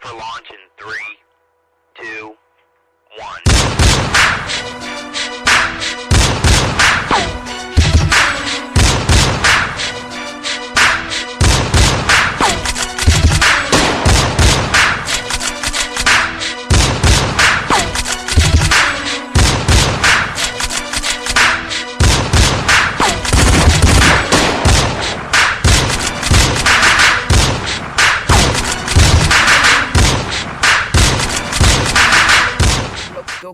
for launch in 3, 2, 1.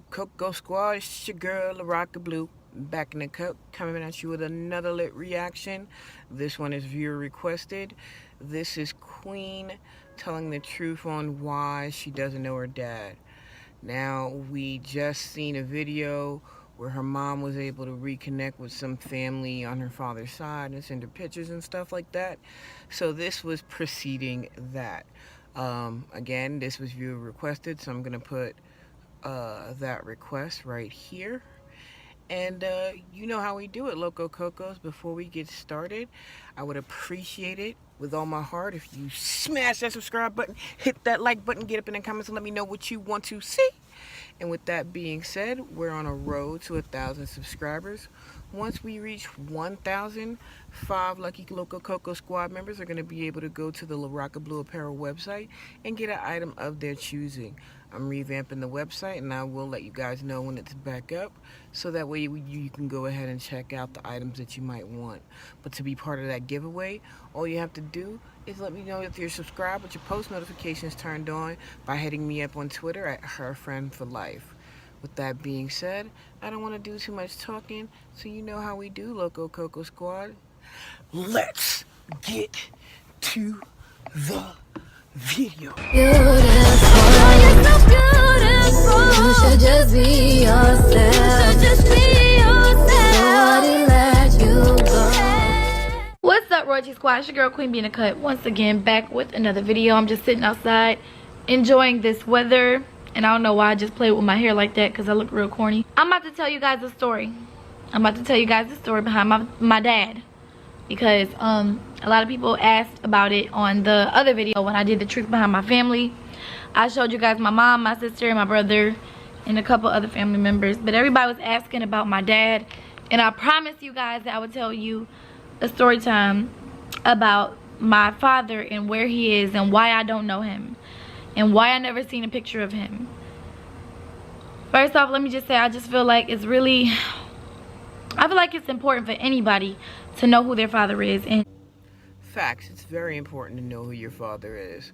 KoKo squad, it's your girl LaRoca Blu, back in the cup, coming at you with another lit reaction. This one is viewer requested. This is Queen telling the truth on why she doesn't know her dad. Now, we just seen a video where her mom was able to reconnect with some family on her father's side and send her pictures and stuff like that. So this was preceding that. Again, this was viewer requested, so I'm gonna put that request right here. And you know how we do it, Loco Cocos. Before we get started, I would appreciate it with all my heart if you smash that subscribe button, hit that like button, get up in the comments and let me know what you want to see. And with that being said, we're on a road to 1,000 subscribers. Once we reach 1,000, 5 lucky Loco Coco squad members are going to be able to go to the LaRoca Blu apparel website and get an item of their choosing. I'm revamping the website, and I will let you guys know when it's back up, so that way you can go ahead and check out the items that you might want. But to be part of that giveaway, all you have to do is let me know if you're subscribed with your post notifications turned on by hitting me up on Twitter at HerFriendForLife. With that being said, I don't want to do too much talking, so you know how we do, Loco Coco Squad. Let's get to the video. Beautiful, you're so beautiful. You should just be yourself. Nobody let you go. What's up, Royalty Squad? It's your girl Queen being a cut once again, back with another video. I'm just sitting outside enjoying this weather, and I don't know why I just played with my hair like that because I look real corny. I'm about to tell you guys a story. Behind my dad, because a lot of people asked about it on the other video when I did the truth behind my family. I showed you guys my mom, my sister, my brother, and a couple other family members, but everybody was asking about my dad, and I promised you guys that I would tell you a story time about my father and where he is and why I don't know him and why I never seen a picture of him. First off, let me just say, I just feel like it's really, I feel like it's important for anybody to know who their father is. And facts, it's very important to know who your father is.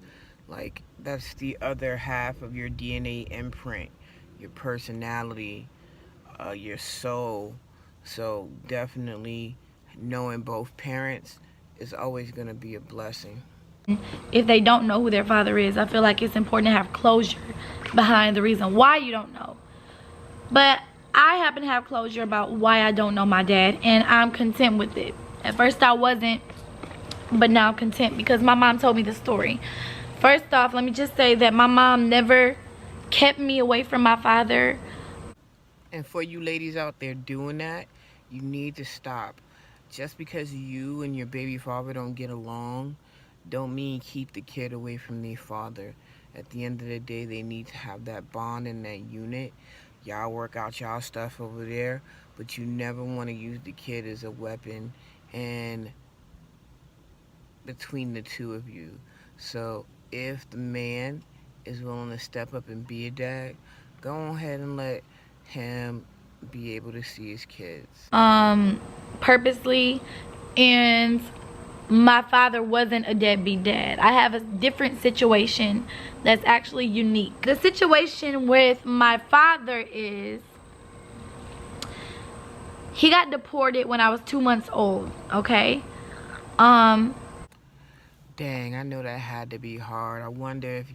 Like, that's the other half of your DNA imprint, your personality, your soul. So definitely knowing both parents is always going to be a blessing. if they don't know who their father is, I feel like it's important to have closure behind the reason why you don't know. But I happen to have closure about why I don't know my dad, and I'm content with it. At first I wasn't, but now I'm content because my mom told me the story. First off, let me just say that my mom never kept me away from my father. And for you ladies out there doing that, you need to stop. Just because you and your baby father don't get along, don't mean keep the kid away from their father. At the end of the day, they need to have that bond and that unit. Y'all work out y'all stuff over there, but you never want to use the kid as a weapon and between the two of you. So if the man is willing to step up and be a dad, go ahead and let him be able to see his kids. Purposely, and my father wasn't a deadbeat dad. I have a different situation that's actually unique. The situation with my father is he got deported when I was 2 months old, okay? Dang, I know that had to be hard. I wonder if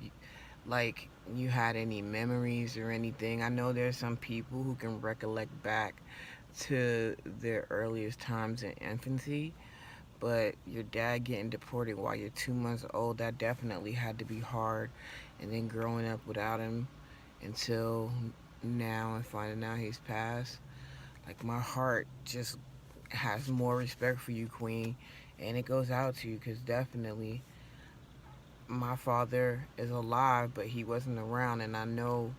you had any memories or anything. I know there's some people who can recollect back to their earliest times in infancy, but your dad getting deported while you're 2 months old, that definitely had to be hard. And then growing up without him until now and finding out he's passed, like, my heart just has more respect for you, Queen, and it goes out to you, because definitely my father is alive, but he wasn't around, and I know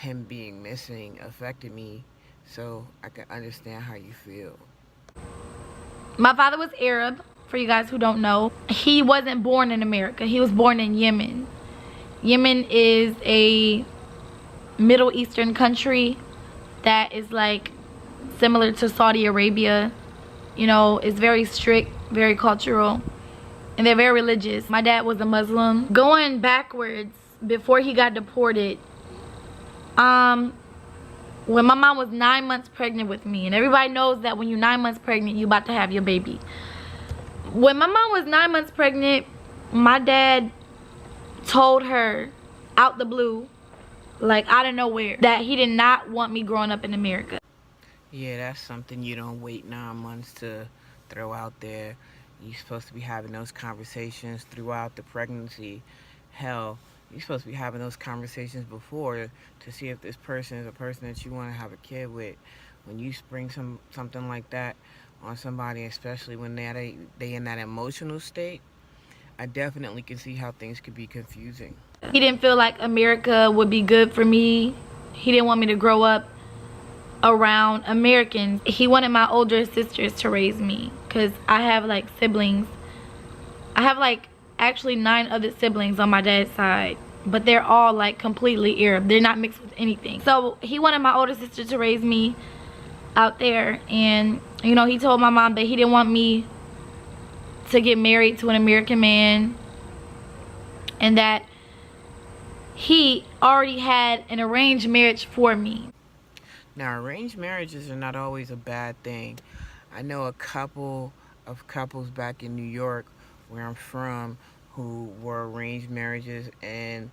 him being missing affected me, so I can understand how you feel. My father was Arab, for you guys who don't know. He wasn't born in America. He was born in Yemen. Yemen is a Middle Eastern country that is like similar to Saudi Arabia. You know, it's very strict, very cultural, and they're very religious. My dad was a Muslim. Going backwards, before he got deported, when my mom was 9 months pregnant with me, and everybody knows that when you're 9 months pregnant, you about to have your baby. When my mom was 9 months pregnant, my dad told her out the blue, like out of nowhere, that he did not want me growing up in America. Yeah, that's something you don't wait 9 months to throw out there. You're supposed to be having those conversations throughout the pregnancy. Hell, you're supposed to be having those conversations before to see if this person is a person that you want to have a kid with. When you spring something like that on somebody, especially when they in that emotional state, I definitely can see how things could be confusing. He didn't feel like America would be good for me. He didn't want me to grow up around Americans. He wanted my older sisters to raise me, because I have like siblings. I have like actually 9 other siblings on my dad's side, but they're all like completely Arab. They're not mixed with anything. So he wanted my older sister to raise me out there, and you know, he told my mom that he didn't want me to get married to an American man, and that he already had an arranged marriage for me. Now, arranged marriages are not always a bad thing. I know a couple of couples back in New York, where I'm from, who were arranged marriages, and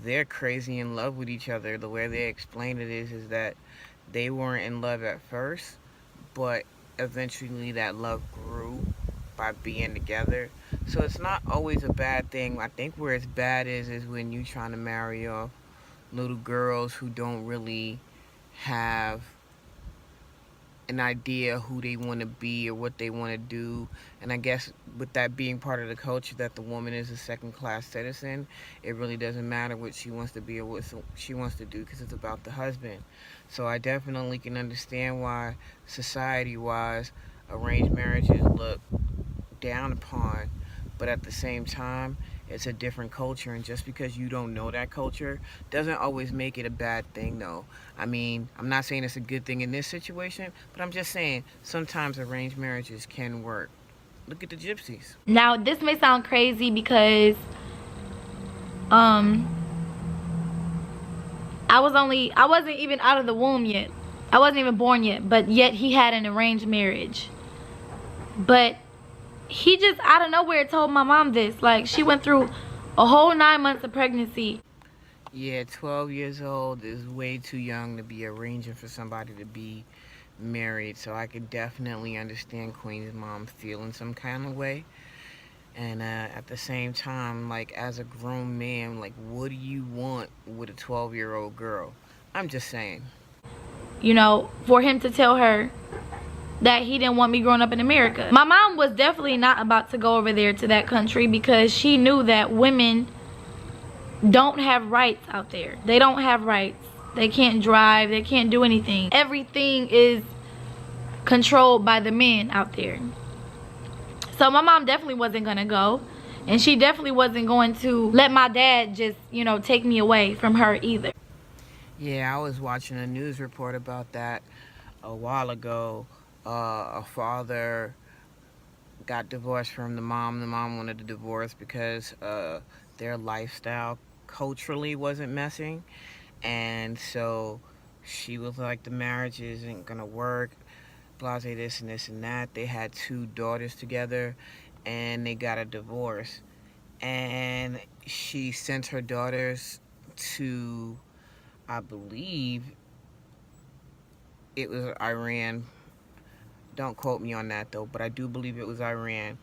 they're crazy in love with each other. The way they explain it is that they weren't in love at first, but eventually that love grew by being together. So it's not always a bad thing. I think where it's bad is when you trying to marry off little girls who don't really have an idea who they want to be or what they want to do. And I guess with that being part of the culture that the woman is a second-class citizen, it really doesn't matter what she wants to be or what she wants to do, because it's about the husband. So I definitely can understand why society-wise arranged marriages look down upon, but at the same time it's a different culture, and just because you don't know that culture doesn't always make it a bad thing though. I mean, I'm not saying it's a good thing in this situation, but I'm just saying sometimes arranged marriages can work. Look at the gypsies. Now this may sound crazy because I wasn't even out of the womb yet. I wasn't even born yet, but yet he had an arranged marriage. But he just out of nowhere told my mom this. Like, she went through a whole 9 months of pregnancy. Yeah, 12 years old is way too young to be arranging for somebody to be married. So I can definitely understand Queen's mom feeling some kind of way. And at the same time, like, as a grown man, like, what do you want with a 12-year-old girl? I'm just saying. You know, for him to tell her that he didn't want me growing up in America. My mom was definitely not about to go over there to that country, because she knew that women don't have rights out there. They don't have rights. They can't drive. They can't do anything. Everything is controlled by the men out there. So my mom definitely wasn't going to go. And she definitely wasn't going to let my dad just, you know, take me away from her either. Yeah, I was watching a news report about that a while ago. A father got divorced from the mom. The mom wanted a divorce because their lifestyle culturally wasn't messing. And so she was like, the marriage isn't going to work. Blase this and this and that. They had 2 daughters together, and they got a divorce. And she sent her daughters to, I believe it was Iran. Don't quote me on that though, but I do believe it was Iran.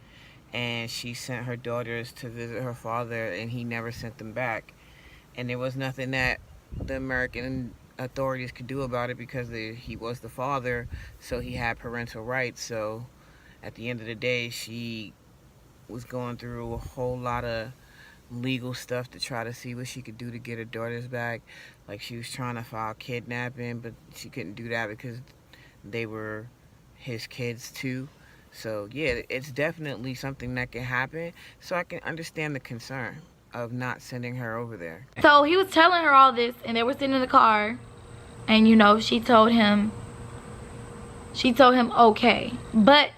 And she sent her daughters to visit her father, and he never sent them back. And there was nothing that the American authorities could do about it, because he was the father, so he had parental rights. So at the end of the day, she was going through a whole lot of legal stuff to try to see what she could do to get her daughters back. Like she was trying to file kidnapping, but she couldn't do that because they were his kids too. So yeah, it's definitely something that can happen. So I can understand the concern of not sending her over there. So he was telling her all this, and they were sitting in the car, and you know, she told him okay, but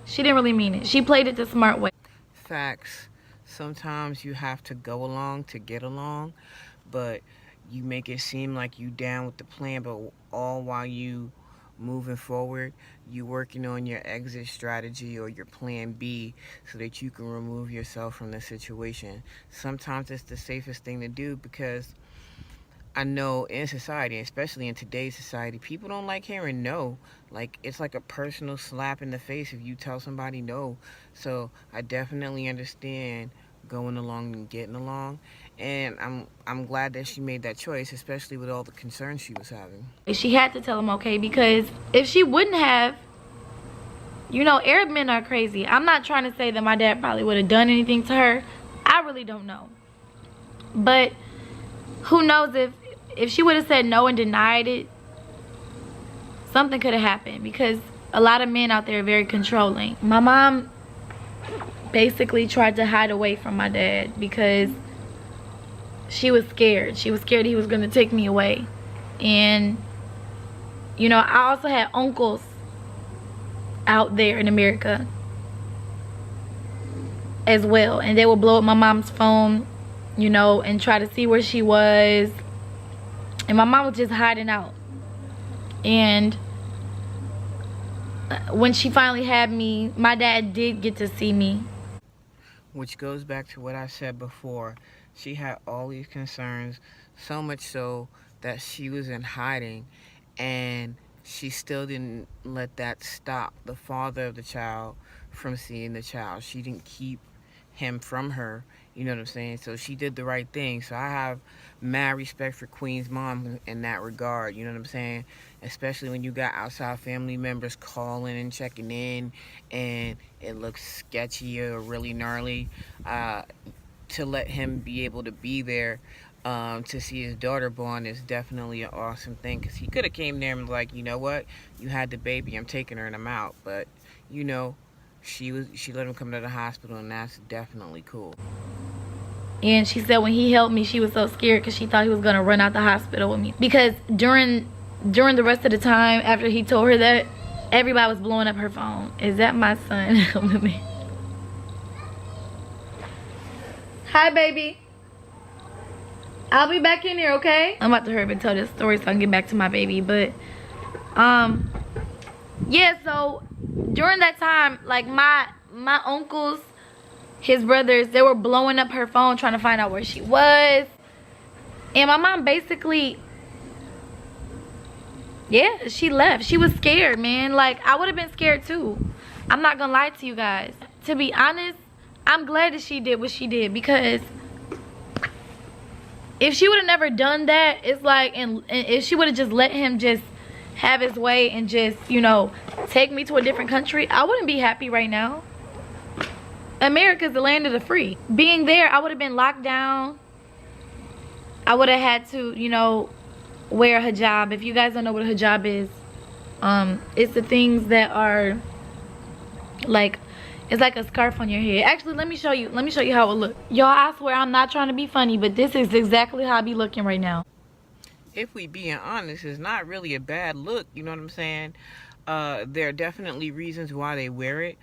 she didn't really mean it. She played it the smart way. Facts. Sometimes you have to go along to get along, but you make it seem like you down with the plan, but all while you moving forward, you working on your exit strategy or your plan B so that you can remove yourself from the situation. Sometimes it's the safest thing to do, because I know in society, especially in today's society, people don't like hearing no. Like, it's like a personal slap in the face if you tell somebody no. So I definitely understand going along and getting along, and I'm glad that she made that choice, especially with all the concerns she was having. She had to tell him okay, because if she wouldn't have, you know, Arab men are crazy. I'm not trying to say that my dad probably would have done anything to her. I really don't know, but who knows, if she would have said no and denied it, something could have happened, because a lot of men out there are very controlling. My mom basically tried to hide away from my dad because she was scared. She was scared he was going to take me away. And, you know, I also had uncles out there in America as well. And they would blow up my mom's phone, you know, and try to see where she was. And my mom was just hiding out. And when she finally had me, my dad did get to see me. Which goes back to what I said before. She had all these concerns, so much so that she was in hiding, and she still didn't let that stop the father of the child from seeing the child. She didn't keep him from her, you know what I'm saying? So she did the right thing. So I have mad respect for Queen's mom in that regard, you know what I'm saying? Especially when you got outside family members calling and checking in, and it looks sketchy or really gnarly, to let him be able to be there to see his daughter born is definitely an awesome thing, because he could have came there and was like, you know what, you had the baby, I'm taking her and I'm out. But you know, she let him come to the hospital, and that's definitely cool. And she said when he helped me, she was so scared because she thought he was going to run out the hospital with me. Because during the rest of the time after he told her that, everybody was blowing up her phone. Is that my son? Hi, baby. I'll be back in here, okay? I'm about to hurry up and tell this story so I can get back to my baby. But, yeah, so during that time, like my uncles, his brothers, they were blowing up her phone trying to find out where she was. And my mom basically, yeah, she left. She was scared, man. Like, I would have been scared too. I'm not gonna lie to you guys. To be honest, I'm glad that she did what she did, because if she would have never done that, it's like, and if she would have just let him just have his way and just, you know, take me to a different country, I wouldn't be happy right now. America's the land of the free. Being there, I would have been locked down. I would have had to, you know, wear a hijab. If you guys don't know what a hijab is, it's the things that are like, it's like a scarf on your head. Actually, let me show you how it looks. Y'all, I swear I'm not trying to be funny, but this is exactly how I be looking right now. If we being honest, it's not really a bad look, you know what I'm saying? There are definitely reasons why they wear it.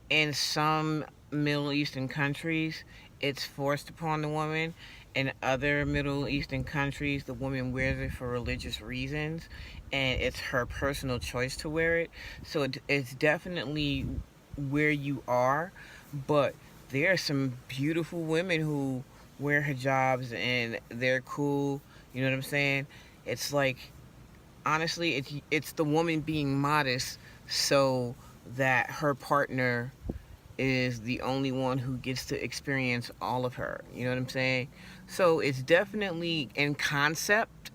In some Middle Eastern countries, it's forced upon the woman. In other Middle Eastern countries, the woman wears it for religious reasons, and it's her personal choice to wear it. So it's definitely where you are, but there are some beautiful women who wear hijabs and they're cool, you know what I'm saying? It's like, honestly, it's the woman being modest so that her partner is the only one who gets to experience all of her, you know what I'm saying? So it's definitely, in concept,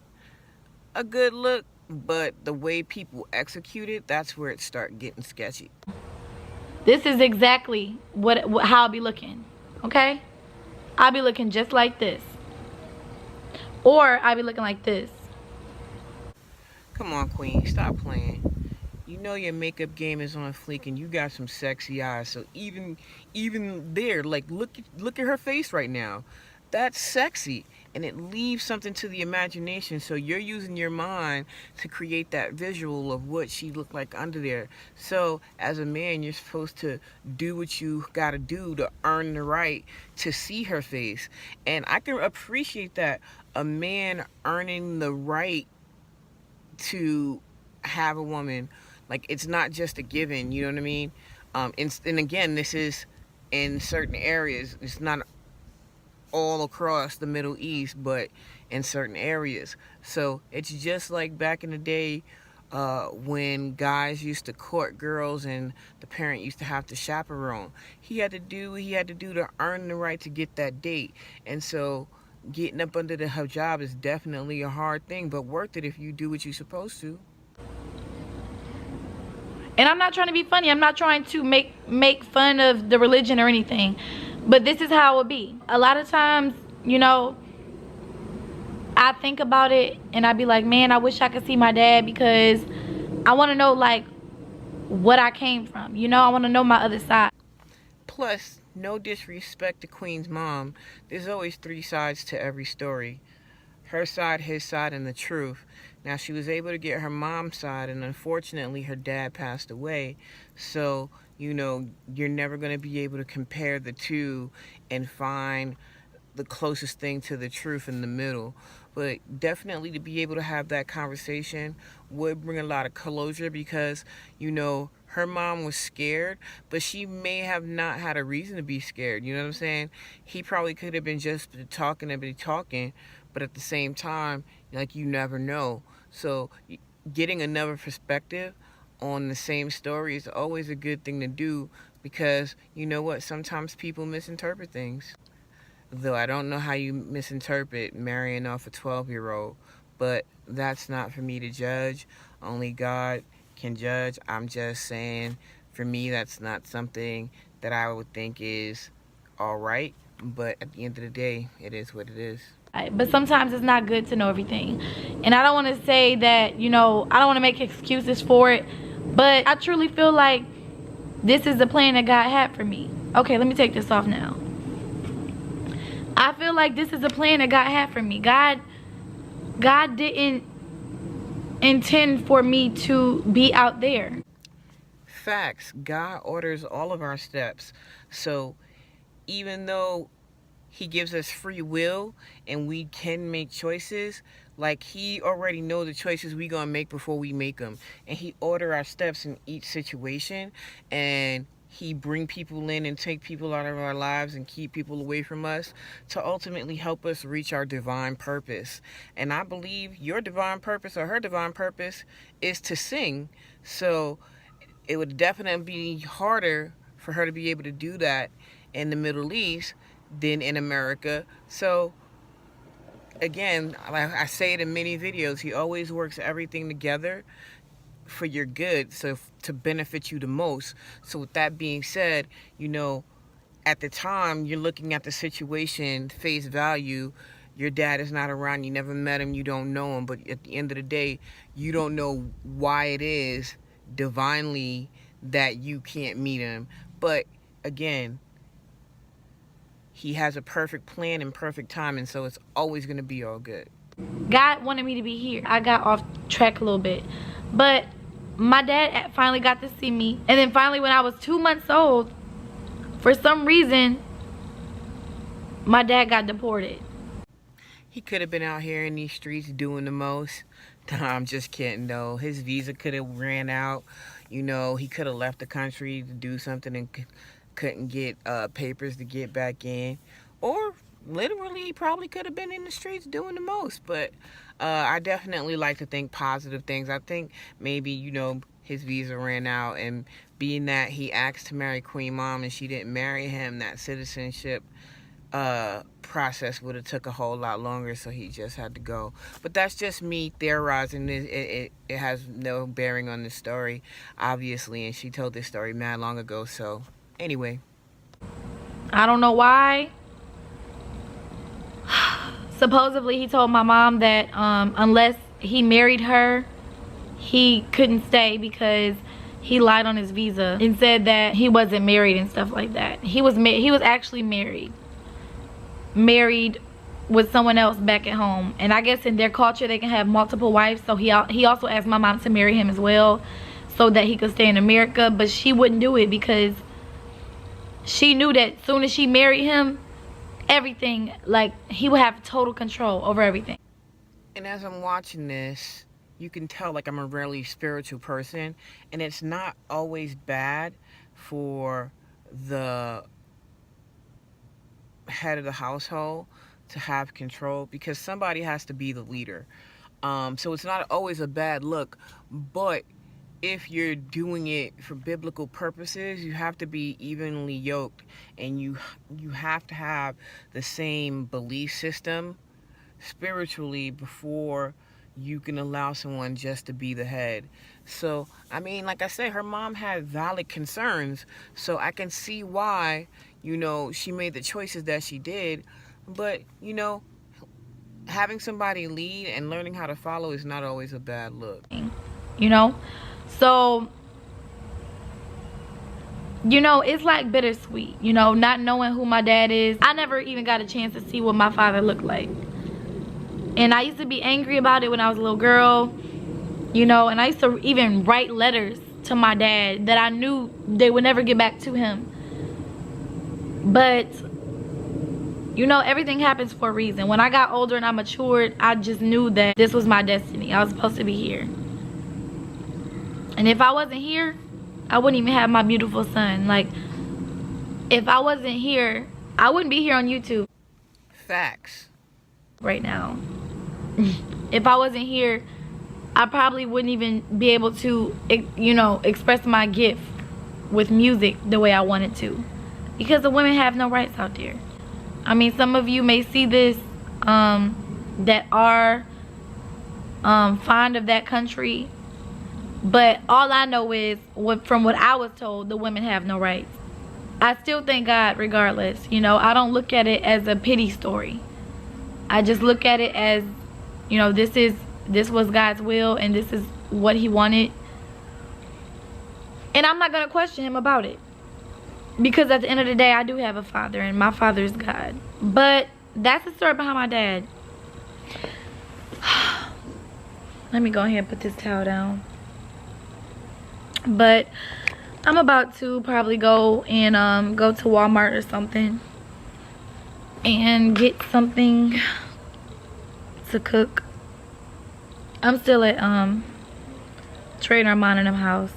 a good look, but the way people execute it, that's where it starts getting sketchy. This is exactly how I'll be looking, okay? I'll be looking just like this. Or I'll be looking like this. Come on, Queen, stop playing. You know your makeup game is on fleek, and you got some sexy eyes. So even there, like look at her face right now. That's sexy, and it leaves something to the imagination. So you're using your mind to create that visual of what she looked like under there. So as a man, you're supposed to do what you gotta do to earn the right to see her face. And I can appreciate that, a man earning the right to have a woman. Like, it's not just a given, you know what I mean? And again, this is in certain areas. It's not all across the Middle East, but in certain areas. So it's just like back in the day when guys used to court girls and the parent used to have to chaperone. He had to do what he had to do to earn the right to get that date. And so getting up under the hijab is definitely a hard thing, but worth it if you do what you're supposed to. And I'm not trying to be funny. I'm not trying to make fun of the religion or anything. But this is how it would be. A lot of times, you know, I think about it and I be like, man, I wish I could see my dad, because I want to know, like, what I came from. You know, I want to know my other side. Plus, no disrespect to Queen's mom, there's always three sides to every story. Her side, his side, and the truth. Now, she was able to get her mom's side, and unfortunately, her dad passed away. So, you know, you're never going to be able to compare the two and find the closest thing to the truth in the middle. But definitely to be able to have that conversation would bring a lot of closure, because, you know, her mom was scared, but she may have not had a reason to be scared. You know what I'm saying? He probably could have been just talking and be talking, but at the same time, like, you never know. So getting another perspective on the same story is always a good thing to do, because you know what? Sometimes people misinterpret things. Though I don't know how you misinterpret marrying off a 12-year-old, but that's not for me to judge. Only God can judge. I'm just saying, for me, that's not something that I would think is all right. But at the end of the day, it is what it is. But sometimes it's not good to know everything. And I don't want to say that, you know, I don't want to make excuses for it, but I truly feel like this is the plan that God had for me. Okay, let me take this off now. I feel like this is a plan that God had for me. God didn't intend for me to be out there. Facts. God orders all of our steps. So even though he gives us free will and we can make choices, like, he already knows the choices we gonna make before we make them, and he order our steps in each situation, and he bring people in and take people out of our lives and keep people away from us to ultimately help us reach our divine purpose. And I believe your divine purpose, or her divine purpose, is to sing. So it would definitely be harder for her to be able to do that in the Middle East than in America. So again, like I say it in many videos, he always works everything together for your good, so to benefit you the most. So with that being said, you know, at the time you're looking at the situation face value. Your dad is not around, you never met him, you don't know him, but at the end of the day, you don't know why it is divinely that you can't meet him. But again, he has a perfect plan and perfect timing, so it's always going to be all good. God wanted me to be here. I got off track a little bit, but my dad finally got to see me. And then finally, when I was 2 months old, for some reason, my dad got deported. He could have been out here in these streets doing the most. I'm just kidding, though. His visa could have ran out. You know, he could have left the country to do something and couldn't get papers to get back in. Or literally, he probably could have been in the streets doing the most. But I definitely like to think positive things. I think maybe, you know, his visa ran out, and being that he asked to marry Queen Mom and she didn't marry him, that citizenship process would have took a whole lot longer, so he just had to go. But that's just me theorizing. It has no bearing on the story, obviously, and she told this story mad long ago. So anyway, I don't know why, supposedly he told my mom that unless he married her, he couldn't stay because he lied on his visa and said that he wasn't married and stuff like that. He was actually married with someone else back at home, and I guess in their culture they can have multiple wives. So he also asked my mom to marry him as well so that he could stay in America, but she wouldn't do it because she knew that as soon as she married him, everything, like, he would have total control over everything. And as I'm watching this, you can tell like I'm a really spiritual person, and it's not always bad for the head of the household to have control, because somebody has to be the leader. So it's not always a bad look, but if you're doing it for biblical purposes, you have to be evenly yoked, and you have to have the same belief system spiritually before you can allow someone just to be the head. So, I mean, like I said, her mom had valid concerns, so I can see why, you know, she made the choices that she did. But, you know, having somebody lead and learning how to follow is not always a bad look. You know? So, you know, it's like bittersweet, you know, not knowing who my dad is. I never even got a chance to see what my father looked like. And I used to be angry about it when I was a little girl, you know, and I used to even write letters to my dad that I knew they would never get back to him. But, you know, everything happens for a reason. When I got older and I matured, I just knew that this was my destiny. I was supposed to be here. And if I wasn't here, I wouldn't even have my beautiful son. Like, if I wasn't here, I wouldn't be here on YouTube. Facts. Right now. If I wasn't here, I probably wouldn't even be able to, you know, express my gift with music the way I wanted to. Because the women have no rights out there. I mean, some of you may see this that are fond of that country. But all I know is, from what I was told, the women have no rights. I still thank God regardless. You know, I don't look at it as a pity story. I just look at it as, you know, this was God's will and this is what he wanted. And I'm not going to question him about it. Because at the end of the day, I do have a father, and my father is God. But that's the story behind my dad. Let me go ahead and put this towel down. But I'm about to probably go and go to Walmart or something and get something to cook. I'm still at Trader Armand and them house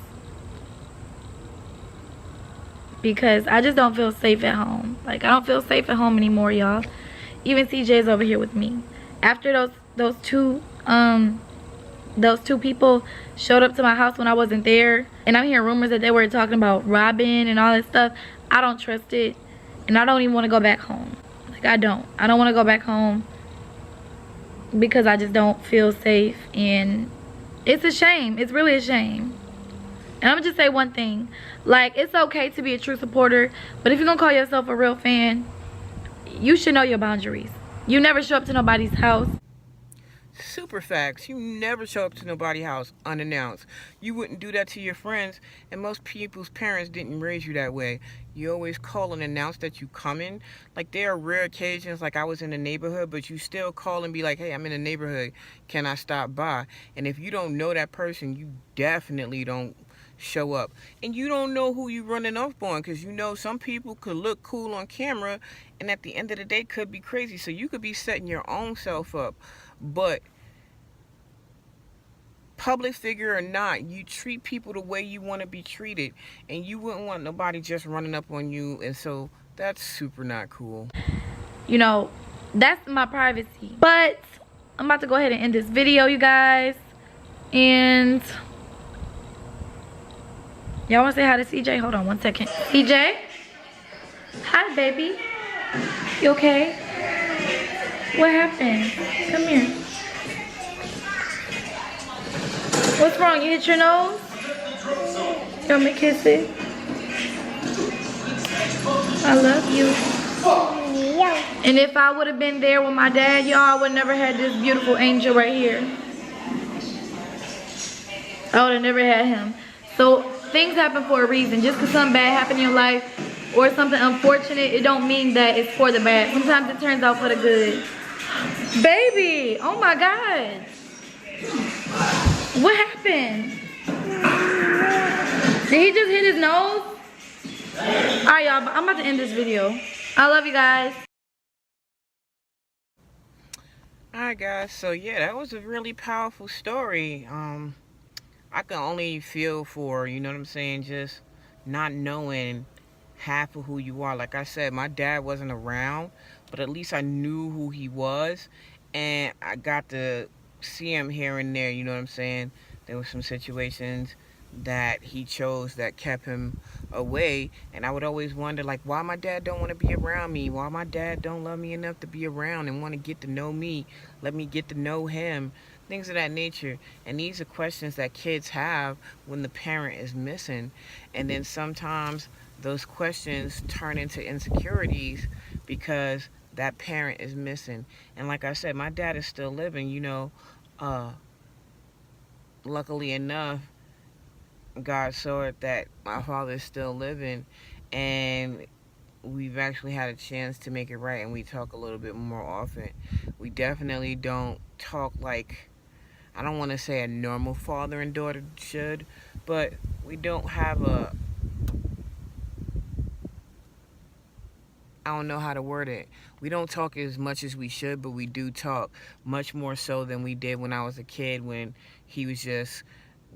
because I just don't feel safe at home. Like, I don't feel safe at home anymore, y'all. Even CJ's over here with me. After those two people showed up to my house when I wasn't there, and I'm hearing rumors that they were talking about robbing and all that stuff. I don't trust it, and I don't even want to go back home. Like, I don't want to go back home because I just don't feel safe, and it's a shame. It's really a shame. And I'm gonna just say one thing, like, it's okay to be a true supporter, but if you're gonna call yourself a real fan, you should know your boundaries. You never show up to nobody's house. Super facts. You never show up to nobody's house unannounced. You wouldn't do that to your friends, and most people's parents didn't raise you that way. You always call and announce that you coming. Like, there are rare occasions, like I was in the neighborhood, but you still call and be like, hey, I'm in the neighborhood, can I stop by? And if you don't know that person, you definitely don't show up. And you don't know who you running off on, because you know some people could look cool on camera and at the end of the day could be crazy. So you could be setting your own self up. But public figure or not, you treat people the way you want to be treated, and you wouldn't want nobody just running up on you. And so that's super not cool. You know, that's my privacy. But I'm about to go ahead and end this video, you guys. And y'all want to say hi to CJ? Hold on one second. CJ? Hi, baby. You okay? What happened? Come here. What's wrong? You hit your nose? You want me to kiss it? I love you. And if I would have been there with my dad, y'all, I would never had this beautiful angel right here. I would have never had him. So things happen for a reason. Just because something bad happened in your life or something unfortunate, it don't mean that it's for the bad. Sometimes it turns out for the good. Baby, oh my God. What happened? Did he just hit his nose? Alright, y'all, I'm about to end this video. I love you guys. Alright guys, so yeah, that was a really powerful story. I can only feel for, you know what I'm saying, just not knowing half of who you are. Like I said, my dad wasn't around, but at least I knew who he was, and I got to see him here and there, you know what I'm saying. There were some situations that he chose that kept him away, and I would always wonder, like, why my dad don't want to be around me, why my dad don't love me enough to be around and want to get to know me, let me get to know him, things of that nature. And these are questions that kids have when the parent is missing, and then sometimes those questions turn into insecurities because that parent is missing. And like I said, my dad is still living, you know. Luckily enough, God saw it that my father is still living, and we've actually had a chance to make it right, and we talk a little bit more often. We definitely don't talk like, I don't want to say a normal father and daughter should, but we don't have a, I don't know how to word it. We don't talk as much as we should, but we do talk much more so than we did when I was a kid, when he was just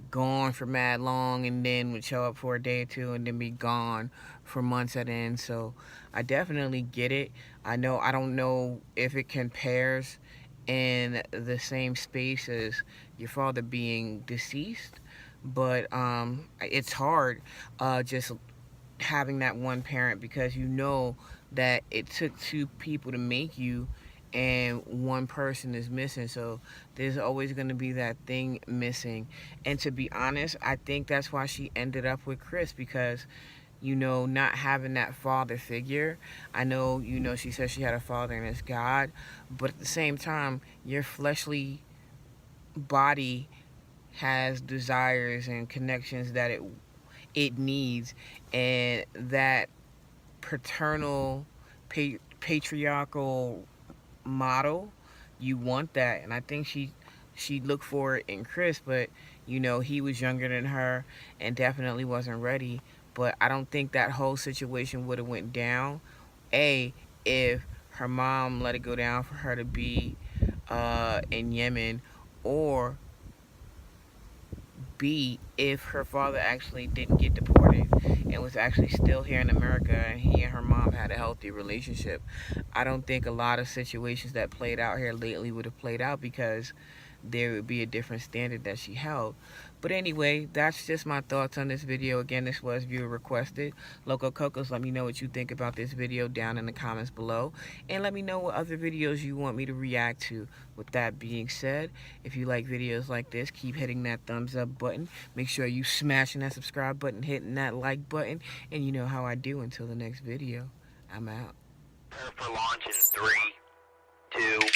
gone for mad long and then would show up for a day or two and then be gone for months at end. So I definitely get it. I don't know if it compares in the same space as your father being deceased, but it's hard just having that one parent, because you know that it took two people to make you and one person is missing. So there's always going to be that thing missing. And to be honest, I think that's why she ended up with Chris, because, you know, not having that father figure. I know, you know, she says she had a father and it's God, but at the same time, your fleshly body has desires and connections that it needs, and that paternal patriarchal model, you want that. And I think she looked for it in Chris, but you know, he was younger than her and definitely wasn't ready. But I don't think that whole situation would have went down, if her mom let it go down for her to be in Yemen, or B, if her father actually didn't get deported and was actually still here in America and he and her mom had a healthy relationship. I don't think a lot of situations that played out here lately would have played out, because there would be a different standard that she held. But anyway, that's just my thoughts on this video. Again, this was viewer requested. Local Cocos, let me know what you think about this video down in the comments below, and let me know what other videos you want me to react to. With that being said, if you like videos like this, keep hitting that thumbs up button. Make sure you smashing that subscribe button, hitting that like button, and you know how I do. Until the next video, I'm out. Prepare for launch in 3, 2,